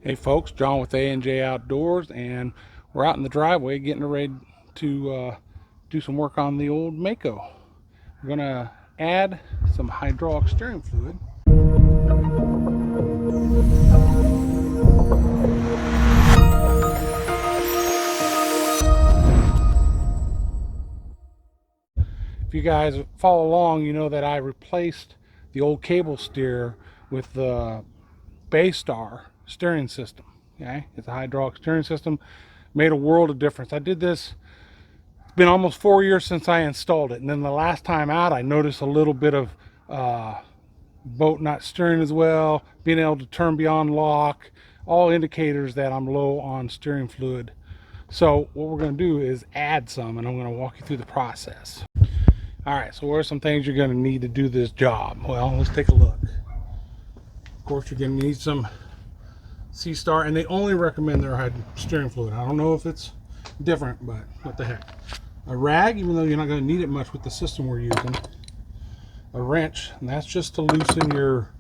Hey folks, John with A&J Outdoors, and we're out in the driveway getting ready to do some work on the old Mako. We're going to add some hydraulic steering fluid. If you guys follow along, you know that I replaced the old cable steer with the Baystar steering system. Okay, it's a hydraulic steering system. Made a world of difference. I did this. It's been almost 4 years since I installed it, and then the last time out I noticed a little bit of boat not steering as well, being able to turn beyond lock, all indicators that I'm low on steering fluid. So what we're going to do is add some, and I'm going to walk you through the process. All right, so what are some things you're going to need to do this job? Well, let's take a look. Of course, you're going to need some Seastar, and they only recommend their steering fluid. I don't know if it's different, but what the heck. A rag, even though you're not going to need it much with the system we're using. A wrench, and that's just to loosen your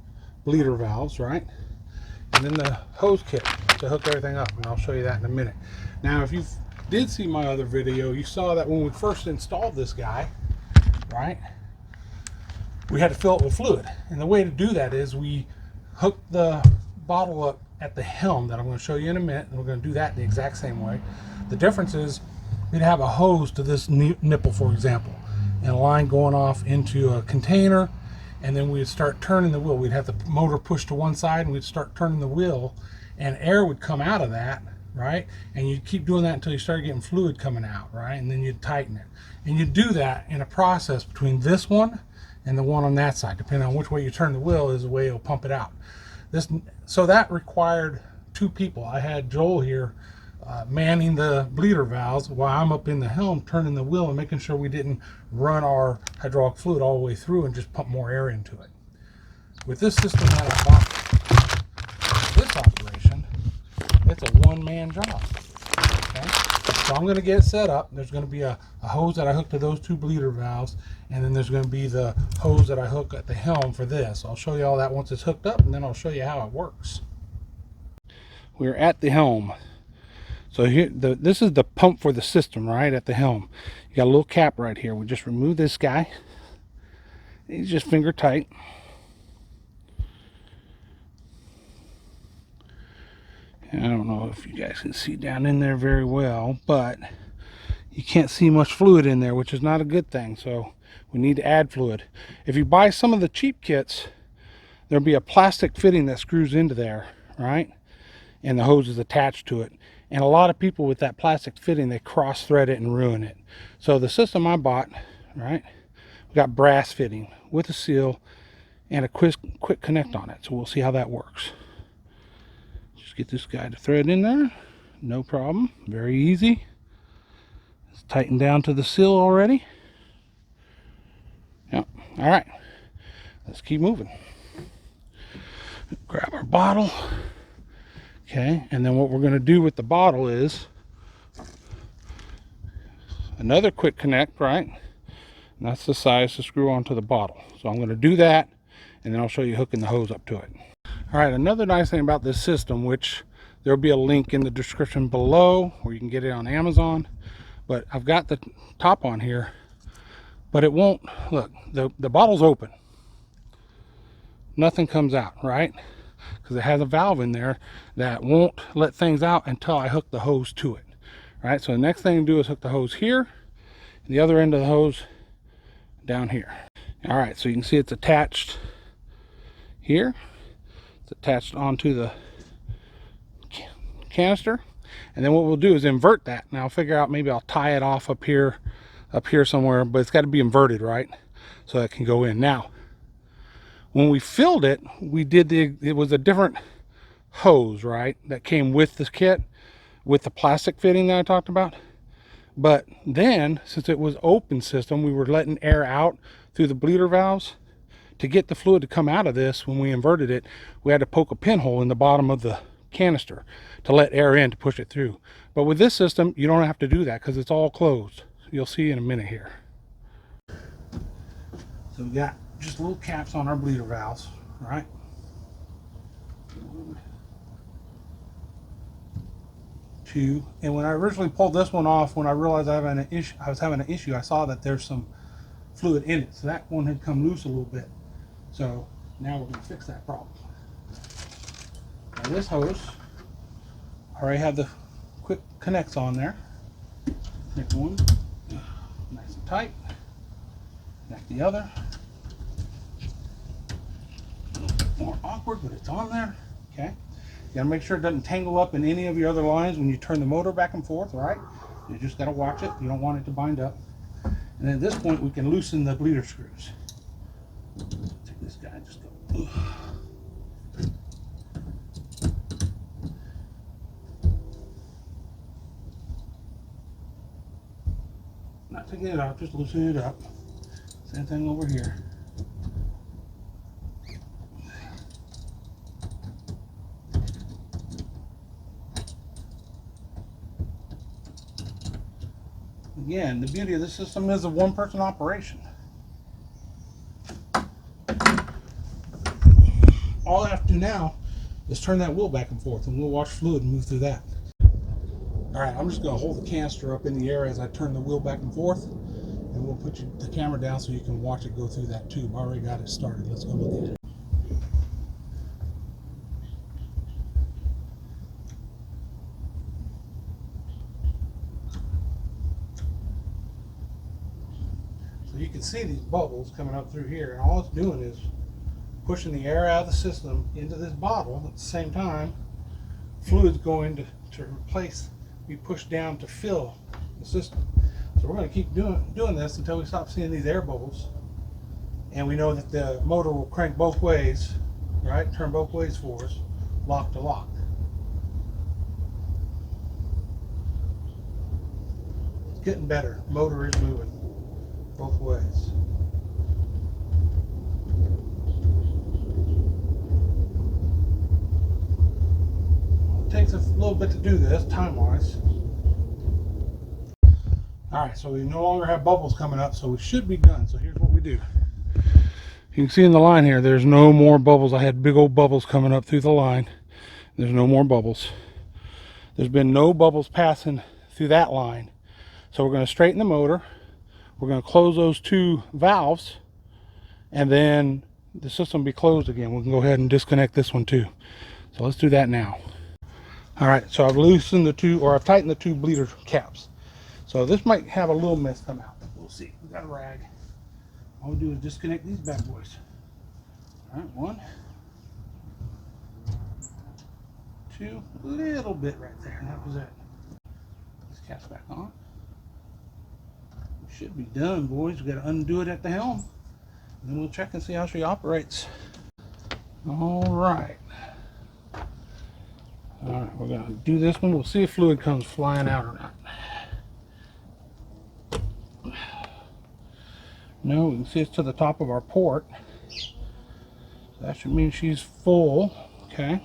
bleeder valves, right? And then the hose kit to hook everything up, and I'll show you that in a minute. Now, if you did see my other video, you saw that when we first installed this guy, right, we had to fill it with fluid. And the way to do that is we hook the bottle up at the helm that I'm going to show you in a minute, and we're going to do that the exact same way. The difference is we'd have a hose to this nipple, for example, and a line going off into a container, and then we'd start turning the wheel. We'd have the motor pushed to one side, and we'd start turning the wheel, and air would come out of that, right? And you'd keep doing that until you started getting fluid coming out, right? And then you'd tighten it. And you'd do that in a process between this one and the one on that side. Depending on which way you turn the wheel is the way it'll pump it out. So that required two people. I had Joel here manning the bleeder valves while I'm up in the helm turning the wheel and making sure we didn't run our hydraulic fluid all the way through and just pump more air into it. With this system that I bought, this operation, it's a one-man job. Okay? So I'm going to get it set up. There's going to be a hose that I hook to those two bleeder valves, and then there's going to be the hose that I hook at the helm for this. I'll show you all that once it's hooked up, and then I'll show you how it works. We're at the helm. So here, this is the pump for the system, right, at the helm. You got a little cap right here. We just remove this guy. He's just finger tight. And I don't know if you guys can see down in there very well, but you can't see much fluid in there, which is not a good thing. So we need to add fluid. If you buy some of the cheap kits, there'll be a plastic fitting that screws into there, right? And the hose is attached to it. And a lot of people with that plastic fitting, they cross thread it and ruin it. So the system I bought, right, we got brass fitting with a seal and a quick connect on it. So we'll see how that works. Just get this guy to thread in there. No problem. Very easy. It's tightened down to the seal already. Yep. All right. Let's keep moving. Grab our bottle. Okay, and then what we're going to do with the bottle is another quick connect, right? And that's the size to screw onto the bottle. So I'm going to do that, and then I'll show you hooking the hose up to it. All right, another nice thing about this system, which there'll be a link in the description below where you can get it on Amazon, but I've got the top on here, but it won't, look, the bottle's open. Nothing comes out, right? Because it has a valve in there that won't let things out until I hook the hose to it. Right, so the next thing to do is hook the hose here, and the other end of the hose down here. All right, so you can see it's attached here. It's attached onto the canister, and then what we'll do is invert that. Now I'll figure out, maybe I'll tie it off up here somewhere, but it's got to be inverted, right, so that can go in. Now when we filled it, it was a different hose, right, that came with this kit with the plastic fitting that I talked about. But then, since it was open system, we were letting air out through the bleeder valves. To get the fluid to come out of this, when we inverted it, we had to poke a pinhole in the bottom of the canister to let air in to push it through. But with this system, you don't have to do that because it's all closed. You'll see in a minute here. So we got just little caps on our bleeder valves, right? to, and when I originally pulled this one off, when I realized I was having an issue, I saw that there's some fluid in it. So that one had come loose a little bit. So now we're going to fix that problem. Now this hose, I already have the quick connects on there. Connect one, nice and tight. Connect the other. A little bit more awkward, but it's on there. Okay. You gotta make sure it doesn't tangle up in any of your other lines when you turn the motor back and forth, right? You just gotta watch it. You don't want it to bind up. And then at this point, we can loosen the bleeder screws. Take this guy and just go. Ugh. Not taking it out, just loosening it up. Same thing over here. Again, the beauty of this system is a one-person operation. All I have to do now is turn that wheel back and forth, and we'll wash fluid and move through that. All right, I'm just going to hold the canister up in the air as I turn the wheel back and forth, and we'll put the camera down so you can watch it go through that tube. I already got it started. Let's go look at it. So you can see these bubbles coming up through here, and all it's doing is pushing the air out of the system into this bottle. At the same time, fluid's going to replace, be pushed down to fill the system. So we're going to keep doing this until we stop seeing these air bubbles, and we know that the motor will crank both ways, right? Turn both ways for us, lock to lock. It's getting better. Motor is moving both ways. It takes a little bit to do this, time-wise. Alright, so we no longer have bubbles coming up, so we should be done. So here's what we do. You can see in the line here, there's no more bubbles. I had big old bubbles coming up through the line. There's no more bubbles. There's been no bubbles passing through that line. So we're going to straighten the motor. We're going to close those two valves, and then the system will be closed again. We can go ahead and disconnect this one too. So let's do that now. All right, so I've loosened the two, or I've tightened the two bleeder caps. So this might have a little mess come out. We'll see. We got a rag. All we do is disconnect these bad boys. All right, one, two, a little bit right there, and that was it. This cap's back on. We should be done, boys. We got to undo it at the helm, and then we'll check and see how she operates. All right. All right, we're going to do this one. We'll see if fluid comes flying out or not. No, we can see it's to the top of our port. That should mean she's full. Okay.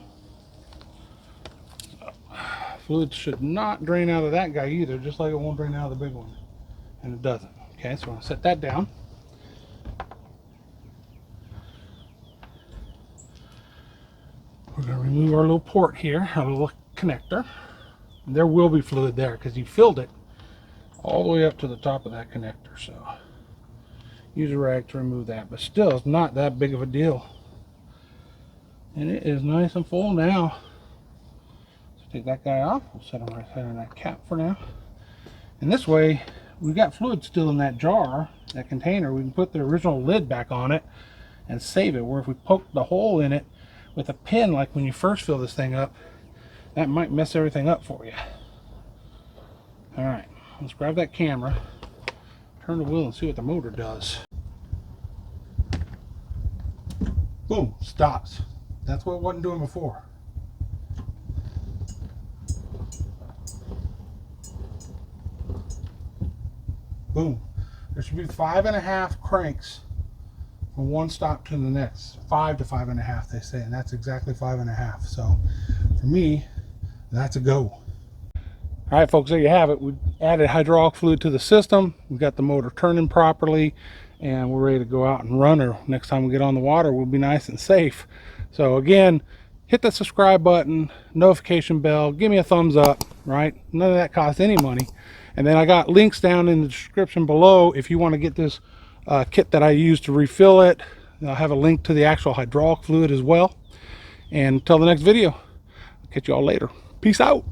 So, fluid should not drain out of that guy either, just like it won't drain out of the big one. And it doesn't. Okay, so I'm going to set that down. We're going to remove our little port here, our little connector. And there will be fluid there because you filled it all the way up to the top of that connector. So use a rag to remove that, but still it's not that big of a deal. And it is nice and full now. So take that guy off. We'll set him right there in that cap for now. And this way, we've got fluid still in that jar, that container. We can put the original lid back on it and save it. Where if we poke the hole in it with a pin, like when you first fill this thing up, that might mess everything up for you. All right, let's grab that camera, turn the wheel, and see what the motor does. Boom, stops. That's what it wasn't doing before. Boom. There should be 5.5 cranks from one stop to the next. 5 to 5.5 they say, and that's exactly 5.5. So for me, that's a go. All right, folks, there you have it. We added hydraulic fluid to the system. We've got the motor turning properly, and we're ready to go out and run her. Next time we get on the water, we'll be nice and safe. So again, hit the subscribe button, notification bell, give me a thumbs up. right? None of that costs any money. And then I got links down in the description below if you want to get this kit that I use to refill it. I'll have a link to the actual hydraulic fluid as well. And until the next video, I'll catch you all later. Peace out.